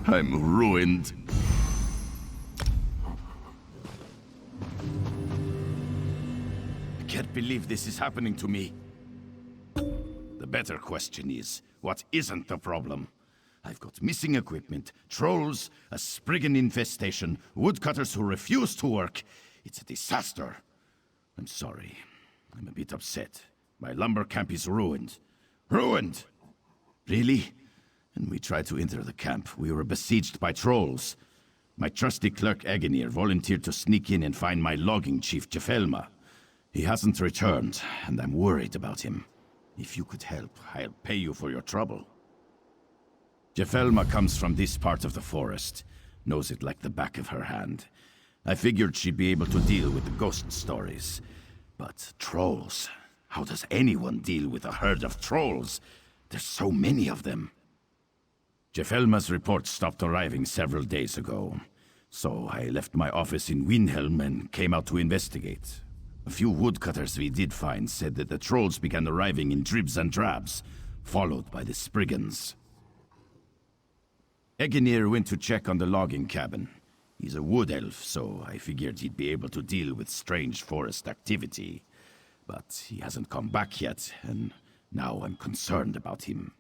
I'm ruined. I can't believe this is happening to me. The better question is, what isn't the problem? I've got missing equipment, trolls, a spriggan infestation, woodcutters who refuse to work. It's a disaster. I'm sorry. I'm a bit upset. My lumber camp is ruined. Ruined! Really? When we tried to enter the camp, we were besieged by trolls. My trusty clerk Egonir volunteered to sneak in and find my logging chief, Jefelma. He hasn't returned, and I'm worried about him. If you could help, I'll pay you for your trouble. Jefelma comes from this part of the forest. Knows it like the back of her hand. I figured she'd be able to deal with the ghost stories. But trolls? How does anyone deal with a herd of trolls? There's so many of them. Jefelma's report stopped arriving several days ago. So I left my office in Windhelm and came out to investigate. A few woodcutters we did find said that the trolls began arriving in dribs and drabs, followed by the Spriggans. Egonir went to check on the logging cabin. He's a wood elf, so I figured he'd be able to deal with strange forest activity. But he hasn't come back yet, and now I'm concerned about him.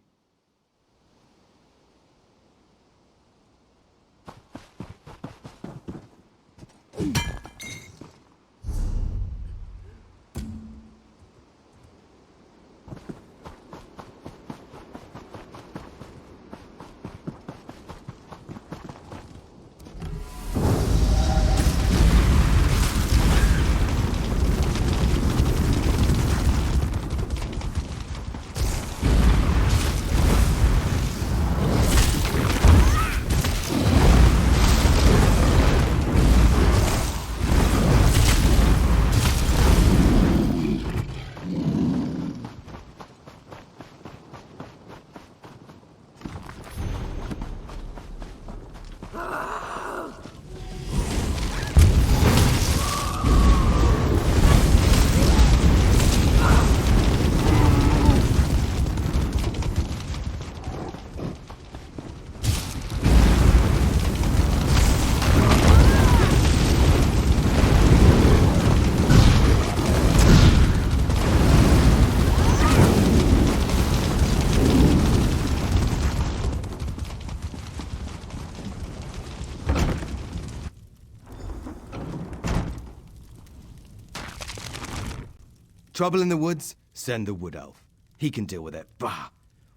Trouble in the woods? Send the wood elf. He can deal with it. Bah!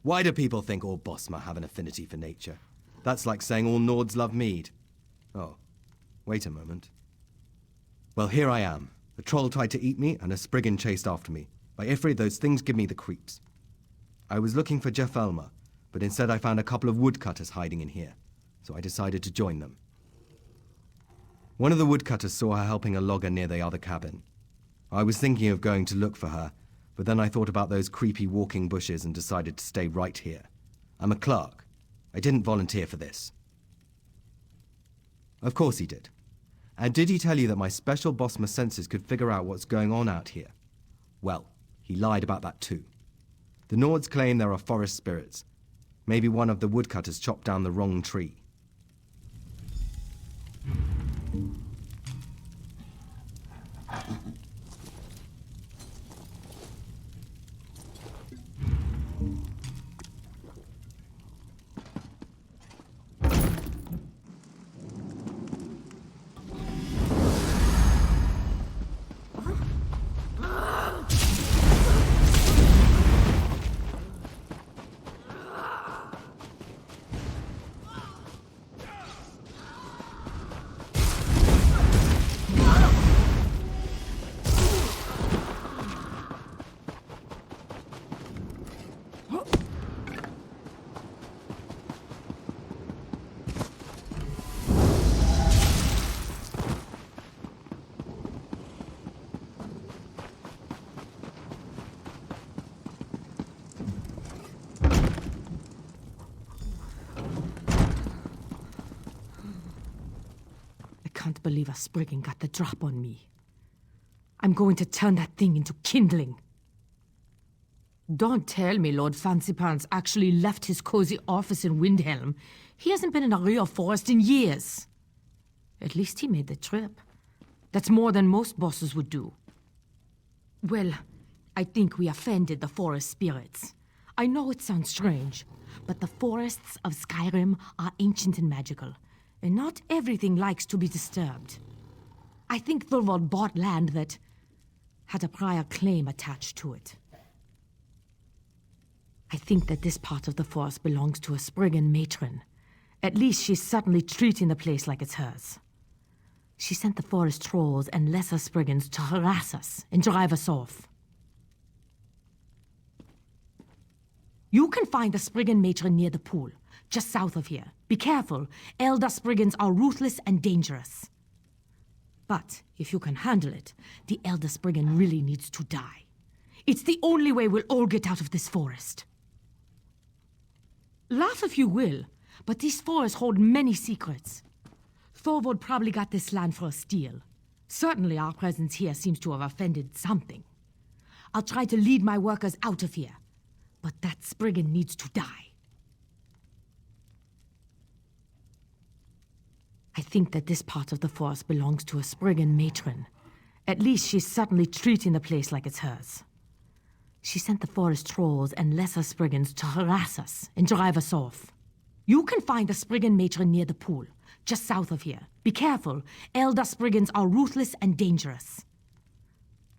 Why do people think all Bosma have an affinity for nature? That's like saying all Nords love mead. Oh, wait a moment. Well, here I am. A troll tried to eat me, and a Spriggan chased after me. By Ifrit, those things give me the creeps. I was looking for Jefelma, but instead I found a couple of woodcutters hiding in here, so I decided to join them. One of the woodcutters saw her helping a logger near the other cabin. I was thinking of going to look for her, but then I thought about those creepy walking bushes and decided to stay right here. I'm a clerk. I didn't volunteer for this. Of course he did. And did he tell you that my special Bosma senses could figure out what's going on out here? Well, he lied about that too. The Nords claim there are forest spirits. Maybe one of the woodcutters chopped down the wrong tree. I can't believe a Spriggan got the drop on me. I'm going to turn that thing into kindling. Don't tell me Lord Fancypants actually left his cozy office in Windhelm. He hasn't been in a real forest in years. At least he made the trip. That's more than most bosses would do. Well, I think we offended the forest spirits. I know it sounds strange, but the forests of Skyrim are ancient and magical, and not everything likes to be disturbed. I think Thulvald bought land that had a prior claim attached to it. I think that this part of the forest belongs to a Spriggan matron. At least she's certainly treating the place like it's hers. She sent the forest trolls and lesser Spriggans to harass us and drive us off. You can find the Spriggan matron near the pool, just south of here. Be careful, Elder Spriggans are ruthless and dangerous. But if you can handle it, the Elder Spriggan really needs to die. It's the only way we'll all get out of this forest. Laugh if you will, but these forests hold many secrets. Thulvald probably got this land for a steal. Certainly our presence here seems to have offended something. I'll try to lead my workers out of here, but that Spriggan needs to die. I think that this part of the forest belongs to a Spriggan matron. At least she's certainly treating the place like it's hers. She sent the forest trolls and lesser Spriggans to harass us and drive us off. You can find the Spriggan matron near the pool, just south of here. Be careful, Elder Spriggans are ruthless and dangerous.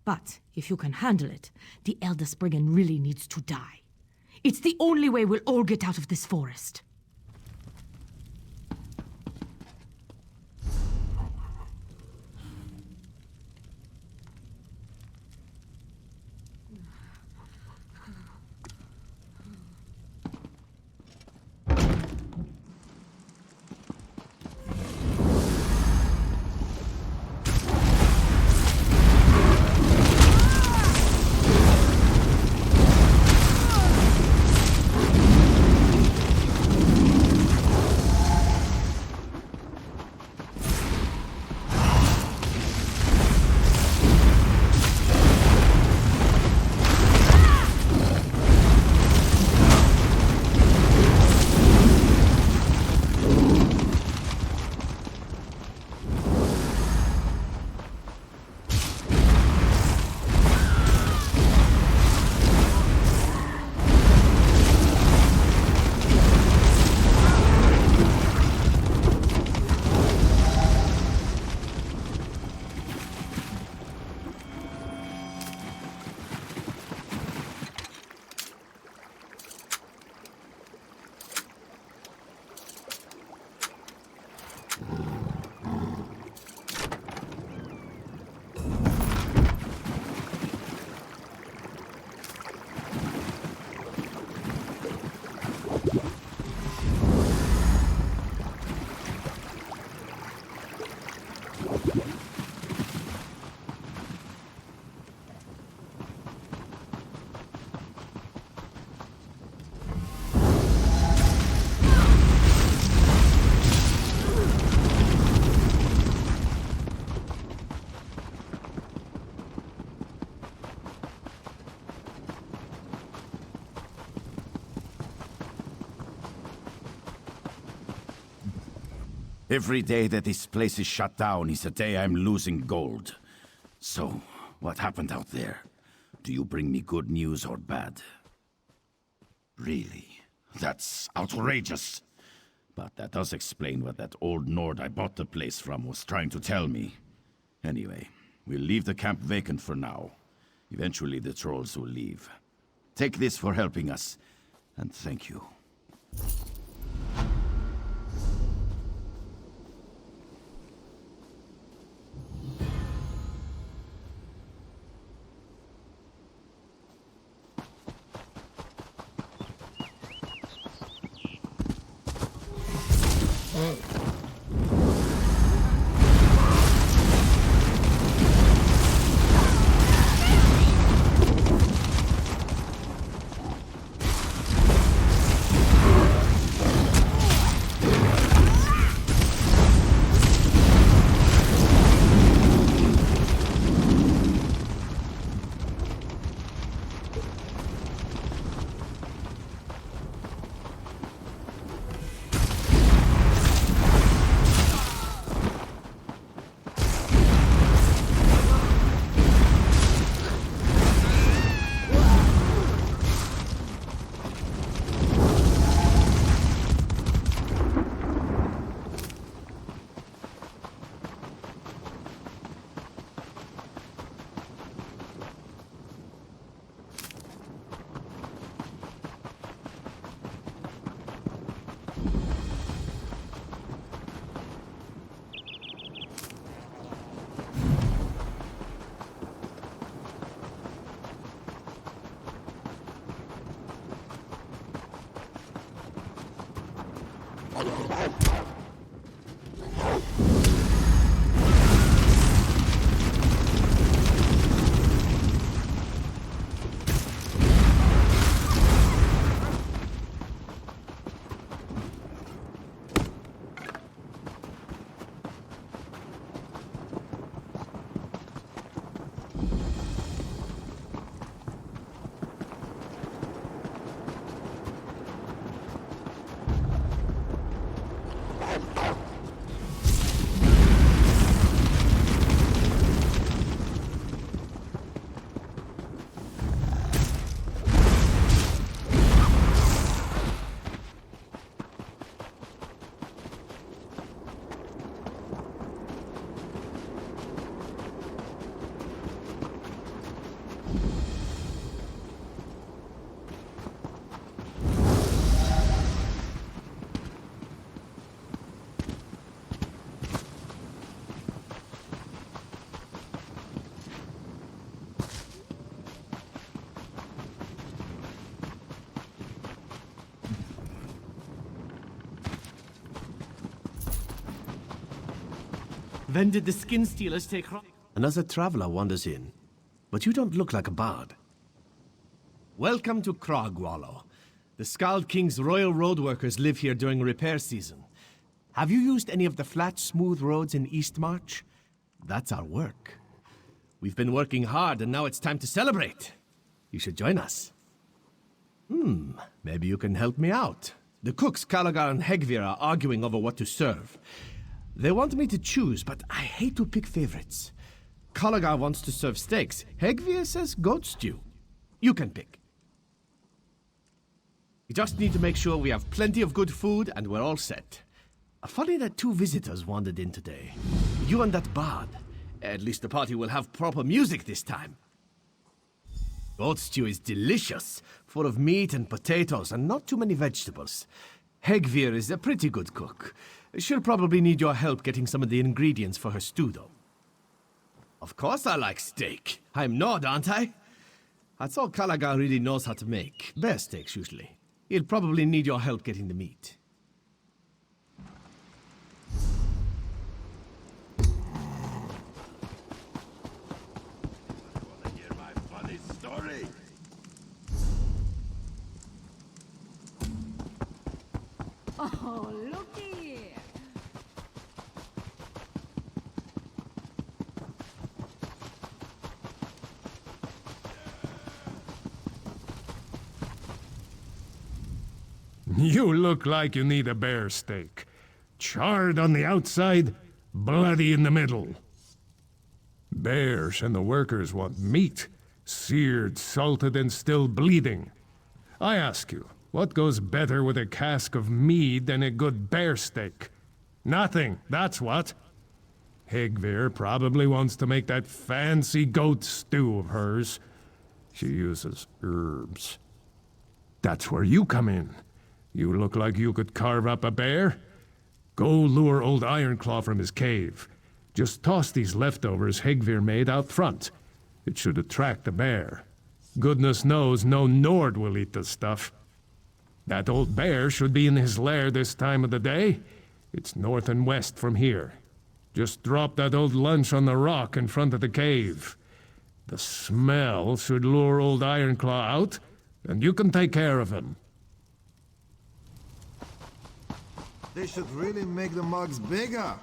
But if you can handle it, the Elder Spriggan really needs to die. It's the only way we'll all get out of this forest. Every day that this place is shut down is a day I'm losing gold. So, what happened out there? Do you bring me good news or bad? Really? That's outrageous. But that does explain what that old Nord I bought the place from was trying to tell me. Anyway, we'll leave the camp vacant for now. Eventually the trolls will leave. Take this for helping us, and thank you. When did the skin stealers take... Another traveler wanders in, but you don't look like a bard. Welcome to Cragwallow. The Skald King's royal road workers live here during repair season. Have you used any of the flat, smooth roads in Eastmarch? That's our work. We've been working hard, and now it's time to celebrate. You should join us. Maybe you can help me out. The cooks, Calagar and Hegvir, are arguing over what to serve. They want me to choose, but I hate to pick favorites. Calagar wants to serve steaks. Hegvir says goat stew. You can pick. We just need to make sure we have plenty of good food, and we're all set. Funny that 2 visitors wandered in today. You and that bard. At least the party will have proper music this time. Goat stew is delicious, full of meat and potatoes and not too many vegetables. Hegvir is a pretty good cook. She'll probably need your help getting some of the ingredients for her stew, though. Of course I like steak. I'm Nord, aren't I? That's all Calagar really knows how to make. Bear steaks, usually. He'll probably need your help getting the meat. Oh, looky here. You look like you need a bear steak. Charred on the outside, bloody in the middle. Bears and the workers want meat, seared, salted, and still bleeding. I ask you, what goes better with a cask of mead than a good bear steak? Nothing, that's what. Hegvir probably wants to make that fancy goat stew of hers. She uses herbs. That's where you come in. You look like you could carve up a bear. Go lure old Ironclaw from his cave. Just toss these leftovers Hegvir made out front. It should attract the bear. Goodness knows no Nord will eat the stuff. That old bear should be in his lair this time of the day. It's north and west from here. Just drop that old lunch on the rock in front of the cave. The smell should lure old Ironclaw out, and you can take care of him. They should really make the mugs bigger.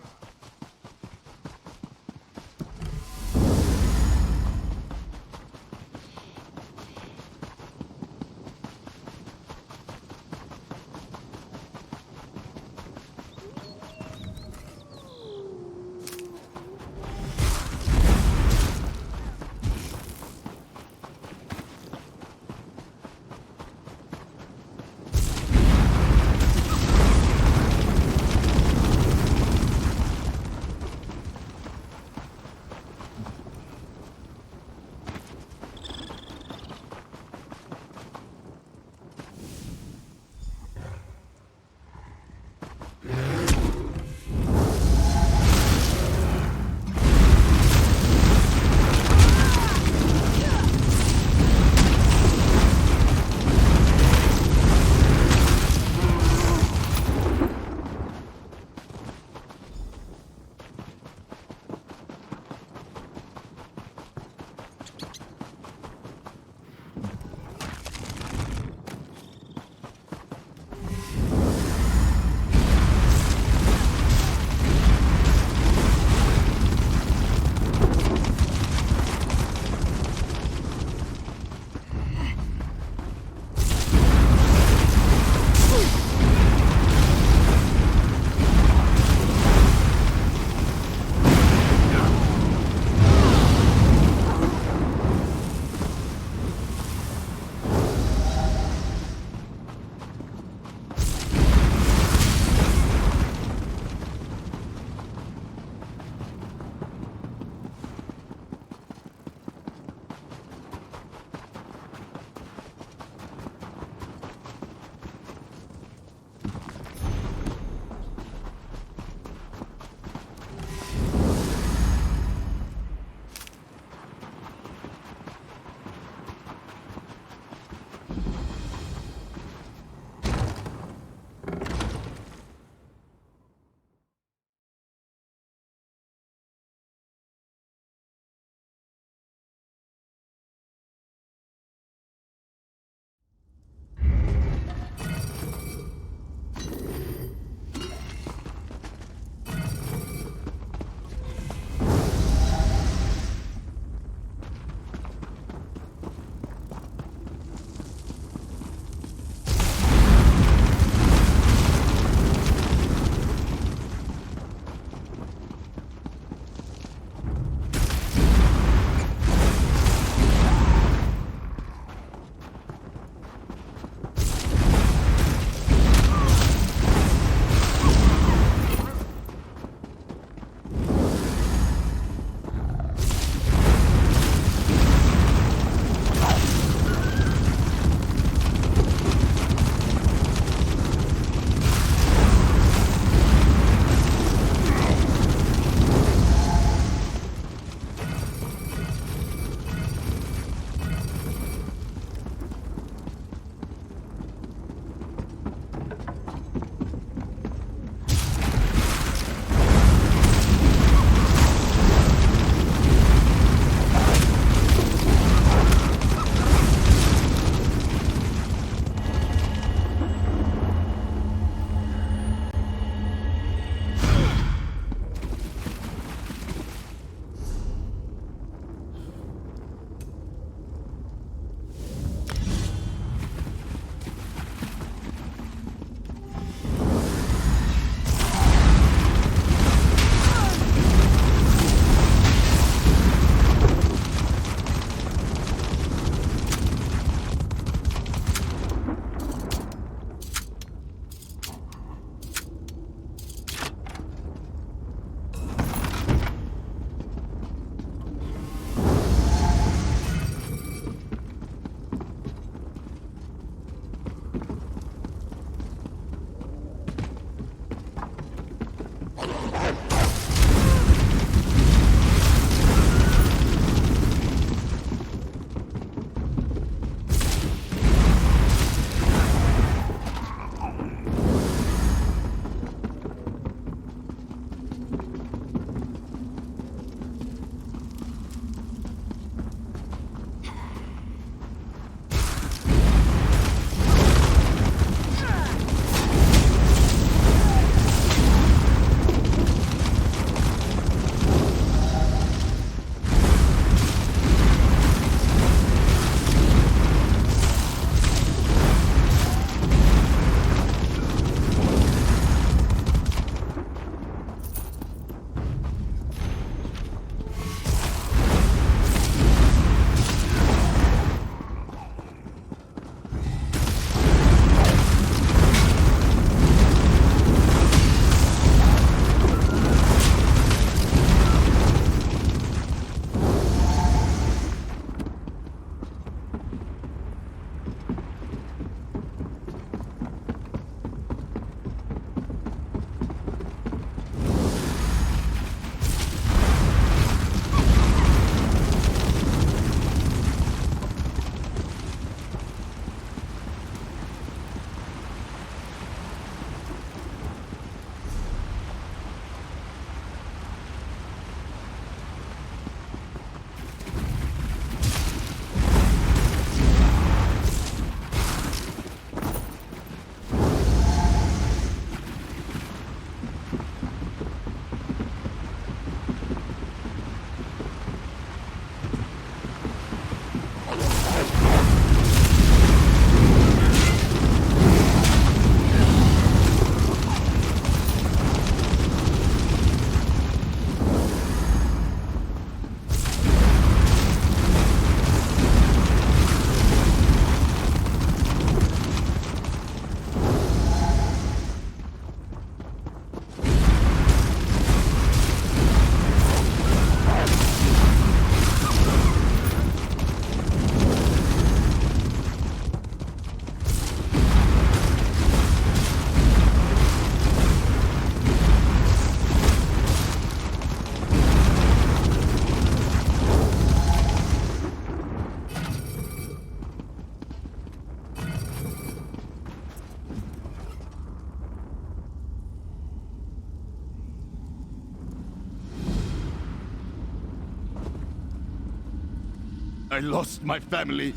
I lost my family.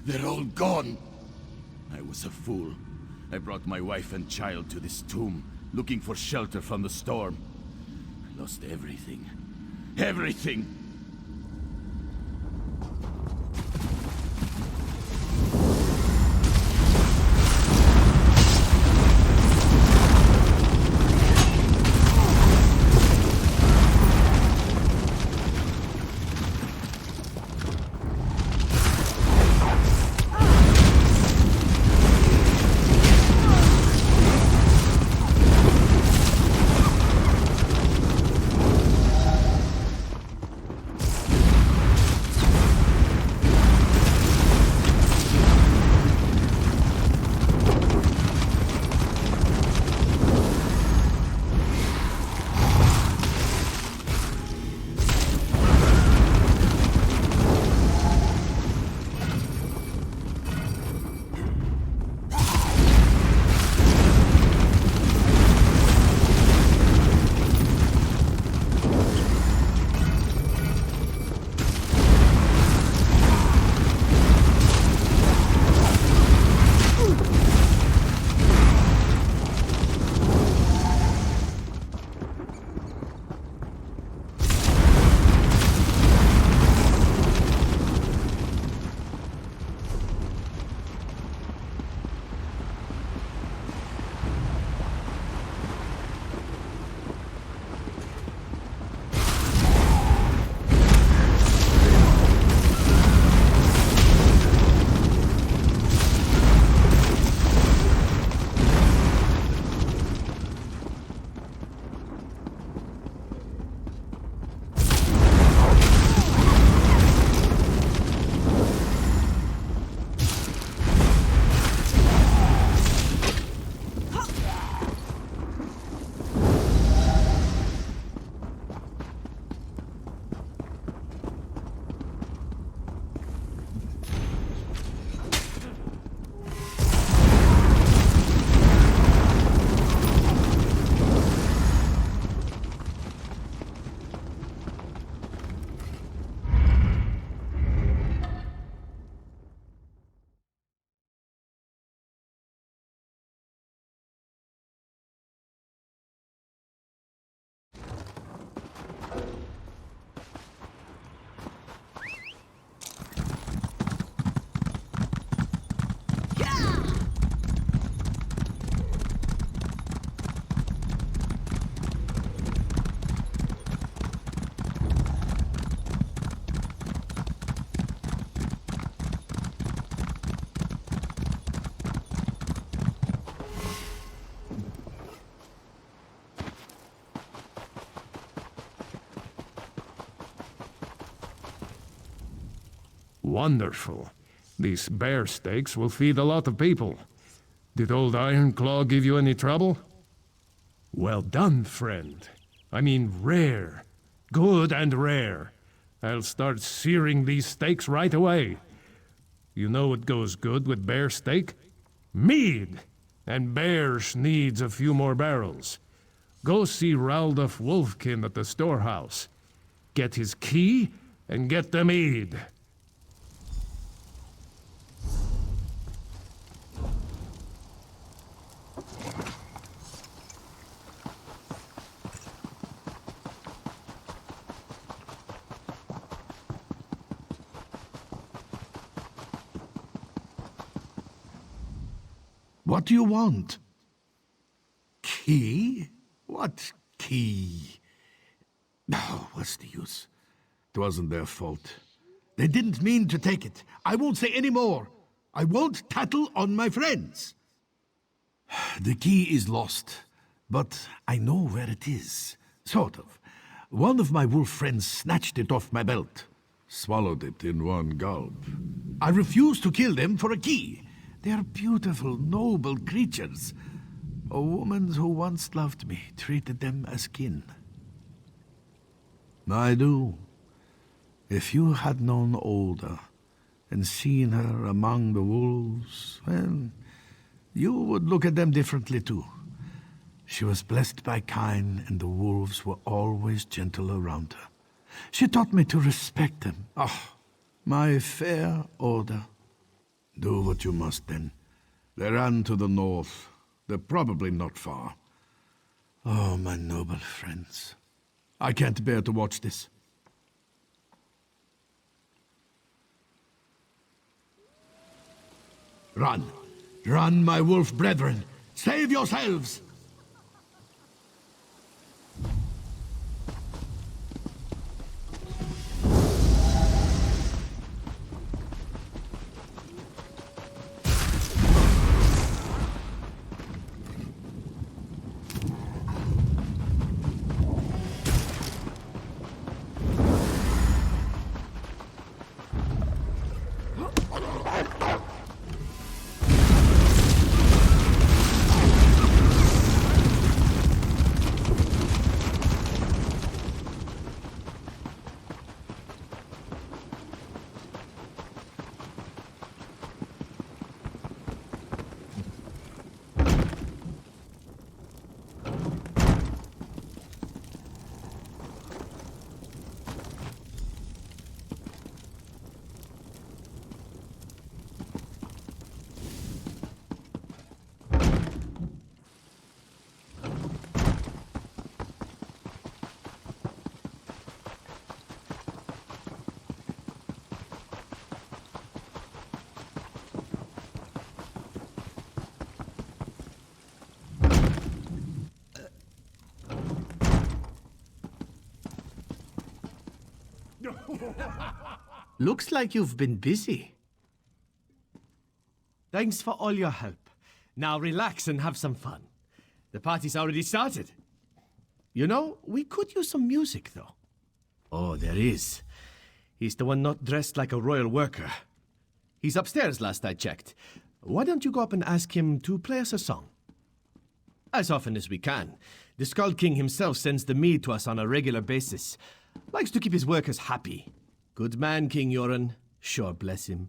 They're all gone. I was a fool. I brought my wife and child to this tomb, looking for shelter from the storm. I lost everything. Everything! Wonderful. These bear steaks will feed a lot of people. Did old Ironclaw give you any trouble? Well done, friend. I mean rare. Good and rare. I'll start searing these steaks right away. You know what goes good with bear steak? Mead! And bears needs a few more barrels. Go see Raldolph Wolfkin at the storehouse. Get his key and get the mead. What do you want? Key? What key? Oh, what's the use? It wasn't their fault. They didn't mean to take it. I won't say any more. I won't tattle on my friends. The key is lost, but I know where it is. Sort of. One of my wolf friends snatched it off my belt. Swallowed it in one gulp. I refuse to kill them for a key. They are beautiful, noble creatures. A woman who once loved me treated them as kin. I do. If you had known Olda and seen her among the wolves, well, you would look at them differently too. She was blessed by kine, and the wolves were always gentle around her. She taught me to respect them. Oh, My fair order. Do what you must then. They ran to the north. They're probably not far. Oh, my noble friends. I can't bear to watch this. Run! Run, my wolf brethren! Save yourselves! Looks like you've been busy. Thanks for all your help. Now relax and have some fun. The party's already started. You know, we could use some music, though. Oh, there is. He's the one not dressed like a royal worker. He's upstairs last I checked. Why don't you go up and ask him to play us a song? As often as we can. The Skull King himself sends the mead to us on a regular basis. Likes to keep his workers happy. Good man, King Yoren. Sure bless him.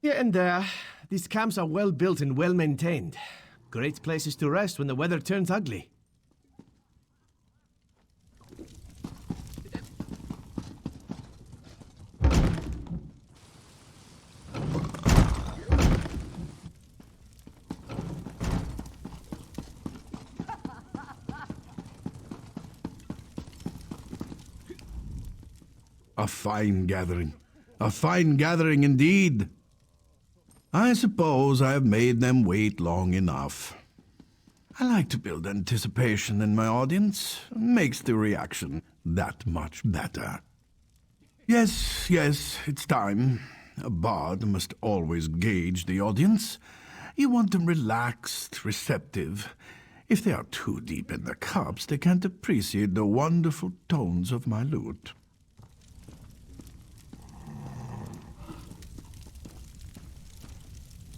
Here and there, these camps are well built and well maintained. Great places to rest when the weather turns ugly. A fine gathering. A fine gathering indeed. I suppose I have made them wait long enough. I like to build anticipation in my audience. Makes the reaction that much better. Yes, it's time. A bard must always gauge the audience. You want them relaxed, receptive. If they are too deep in their cups, they can't appreciate the wonderful tones of my lute.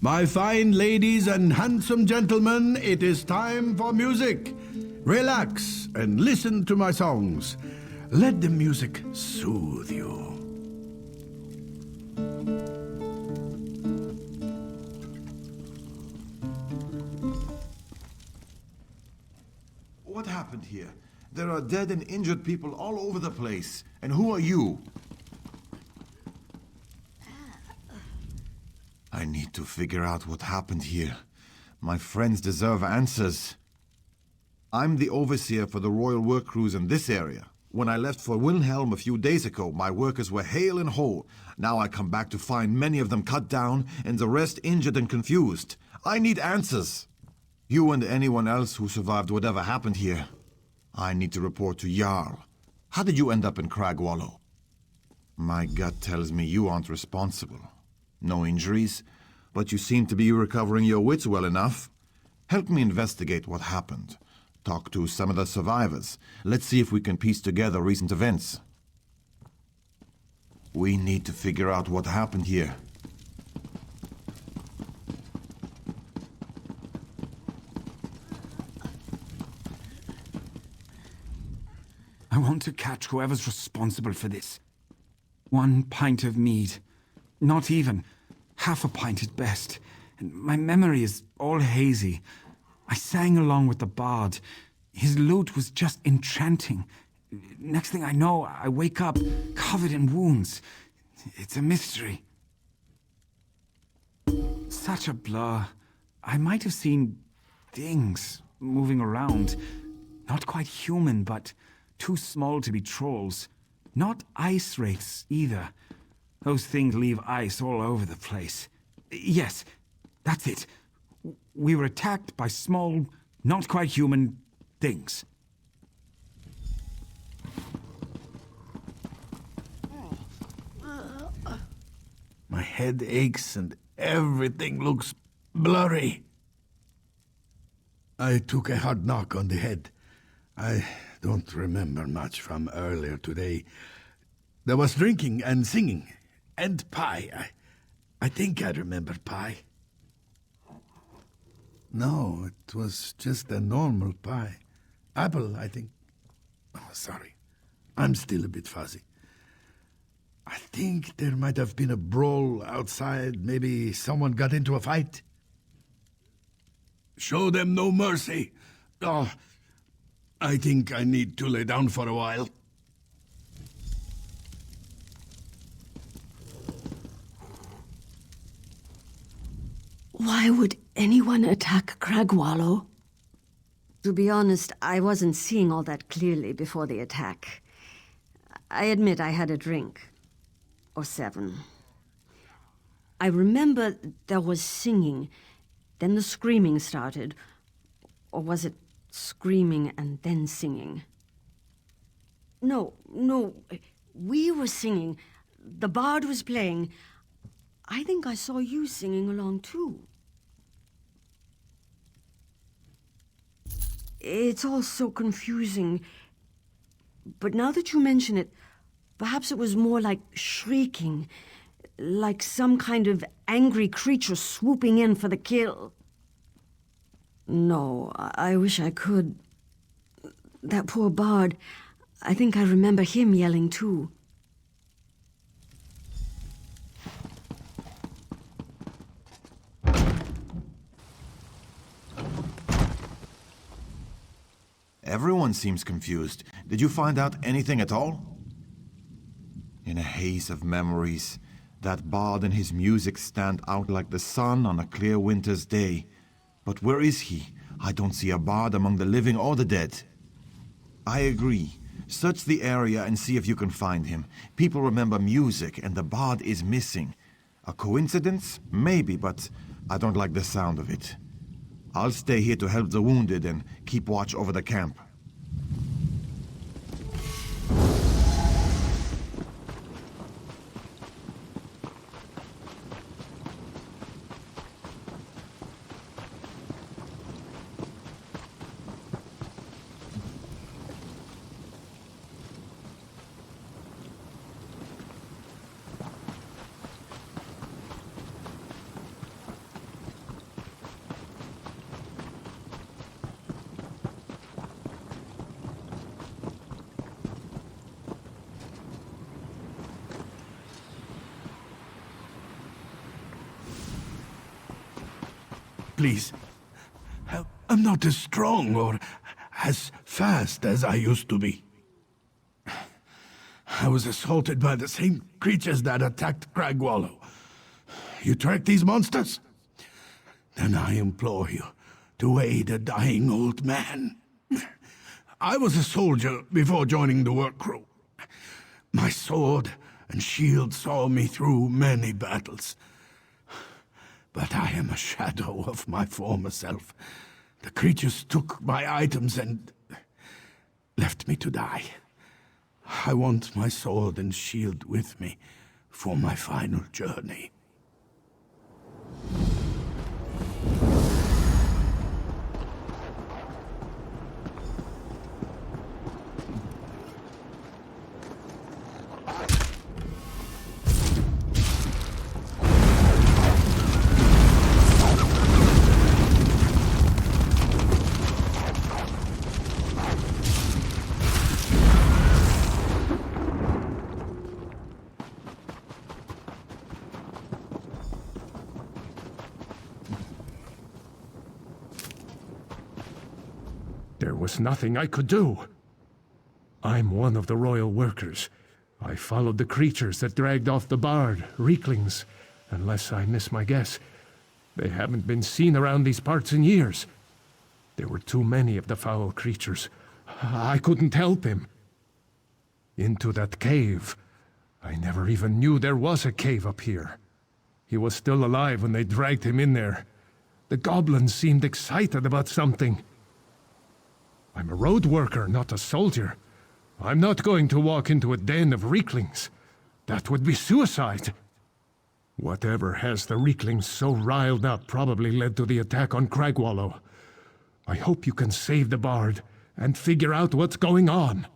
My fine ladies and handsome gentlemen, it is time for music. Relax and listen to my songs. Let the music soothe you. What happened here? There are dead and injured people all over the place. And who are you? I need to figure out what happened here. My friends deserve answers. I'm the overseer for the royal work crews in this area. When I left for Wilhelm a few days ago, my workers were hale and whole. Now I come back to find many of them cut down and the rest injured and confused. I need answers. You and anyone else who survived whatever happened here. I need to report to Jarl. How did you end up in Cragwallow? My gut tells me you aren't responsible. No injuries, but you seem to be recovering your wits well enough. Help me investigate what happened. Talk to some of the survivors. Let's see if we can piece together recent events. We need to figure out what happened here. I want to catch whoever's responsible for this. 1 pint of mead. Not even. Half a pint at best. And my memory is all hazy. I sang along with the bard. His lute was just enchanting. Next thing I know, I wake up covered in wounds. It's a mystery. Such a blur. I might have seen things moving around. Not quite human, but too small to be trolls. Not ice wraiths either. Those things leave ice all over the place. Yes, that's it. We were attacked by small, not quite human things. My head aches and everything looks blurry. I took a hard knock on the head. I don't remember much from earlier today. There was drinking and singing, and pie. I think I remember pie. No, it was just a normal pie. Apple, I think. Oh, sorry. I'm still a bit fuzzy. I think there might have been a brawl outside. Maybe someone got into a fight. Show them no mercy. Oh, I think I need to lay down for a while. Why would anyone attack Cragwallow? To be honest, I wasn't seeing all that clearly before the attack. I admit I had a drink. Or 7. I remember there was singing, then the screaming started. Or was it screaming and then singing? No, we were singing. The bard was playing. I think I saw you singing along too. It's all so confusing. But now that you mention it, perhaps it was more like shrieking, like some kind of angry creature swooping in for the kill. No, I wish I could. That poor bard, I think I remember him yelling too. Everyone seems confused. Did you find out anything at all? In a haze of memories, that bard and his music stand out like the sun on a clear winter's day. But where is he? I don't see a bard among the living or the dead. I agree. Search the area and see if you can find him. People remember music, and the bard is missing. A coincidence? Maybe, but I don't like the sound of it. I'll stay here to help the wounded and keep watch over the camp. Please. I'm not as strong or as fast as I used to be. I was assaulted by the same creatures that attacked Cragwallow. You track these monsters? Then I implore you to aid a dying old man. I was a soldier before joining the work crew. My sword and shield saw me through many battles. But I am a shadow of my former self. The creatures took my items and left me to die. I want my sword and shield with me for my final journey. There was nothing I could do. I'm one of the royal workers. I followed the creatures that dragged off the bard, Reeklings. Unless I miss my guess, they haven't been seen around these parts in years. There were too many of the foul creatures. I couldn't help him. Into that cave. I never even knew there was a cave up here. He was still alive when they dragged him in there. The goblins seemed excited about something. I'm a road worker, not a soldier. I'm not going to walk into a den of Reeklings. That would be suicide. Whatever has the Reeklings so riled up probably led to the attack on Cragwallow. I hope you can save the bard and figure out what's going on.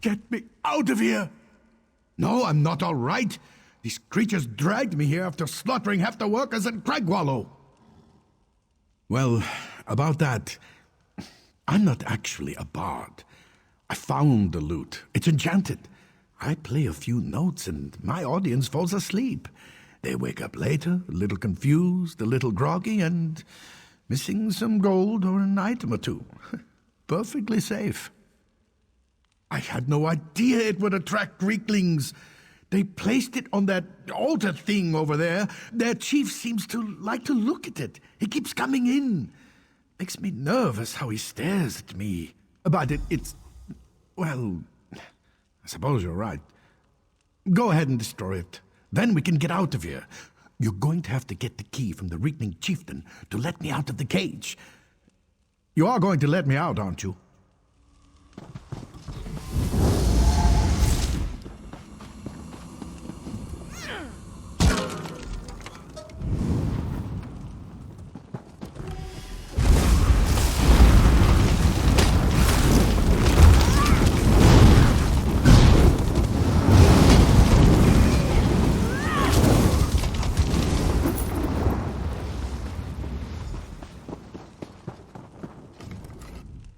Get me out of here! No, I'm not all right. These creatures dragged me here after slaughtering half the workers in Cragwallow. Well, about that, I'm not actually a bard. I found the lute. It's enchanted. I play a few notes and my audience falls asleep. They wake up later, a little confused, a little groggy, and missing some gold or an item or two. Perfectly safe. I had no idea it would attract Reeklings. They placed it on that altar thing over there. Their chief seems to like to look at it. He keeps coming in. Makes me nervous how he stares at me. But it's... well, I suppose you're right. Go ahead and destroy it. Then we can get out of here. You're going to have to get the key from the Reekling chieftain to let me out of the cage. You are going to let me out, aren't you?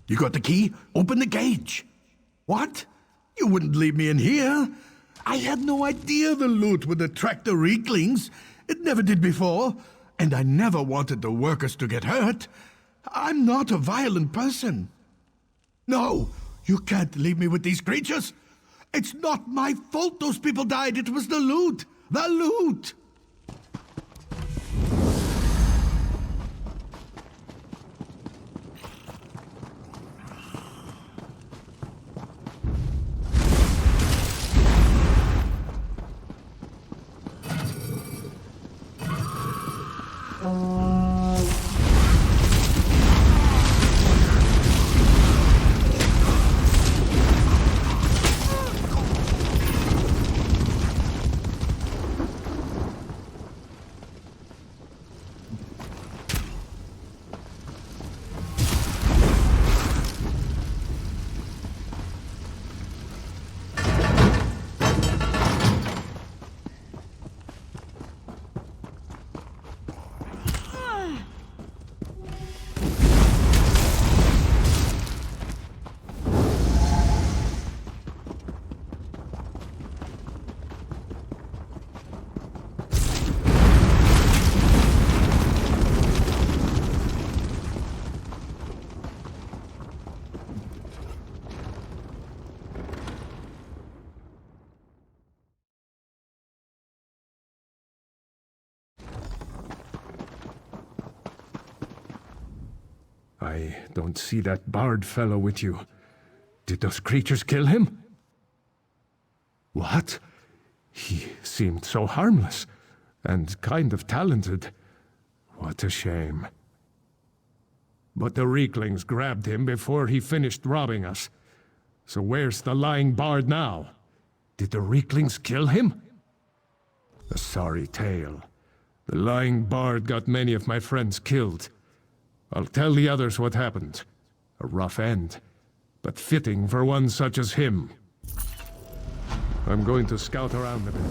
You got the key? Open the cage. What? You wouldn't leave me in here? I had no idea the loot would attract the Reeklings. It never did before. And I never wanted the workers to get hurt. I'm not a violent person. No, you can't leave me with these creatures. It's not my fault those people died. It was the loot. The loot! I don't see that bard fellow with you. Did those creatures kill him? What? He seemed so harmless, and kind of talented. What a shame. But the Reeklings grabbed him before he finished robbing us. So where's the lying bard now? Did the Reeklings kill him? A sorry tale. The lying bard got many of my friends killed. I'll tell the others what happened. A rough end, but fitting for one such as him. I'm going to scout around a bit.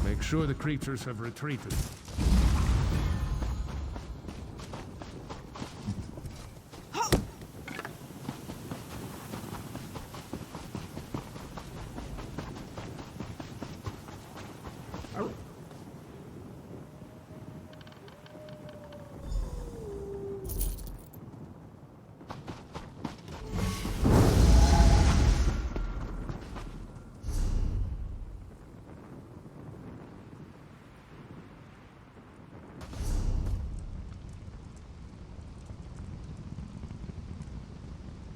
Make sure the creatures have retreated.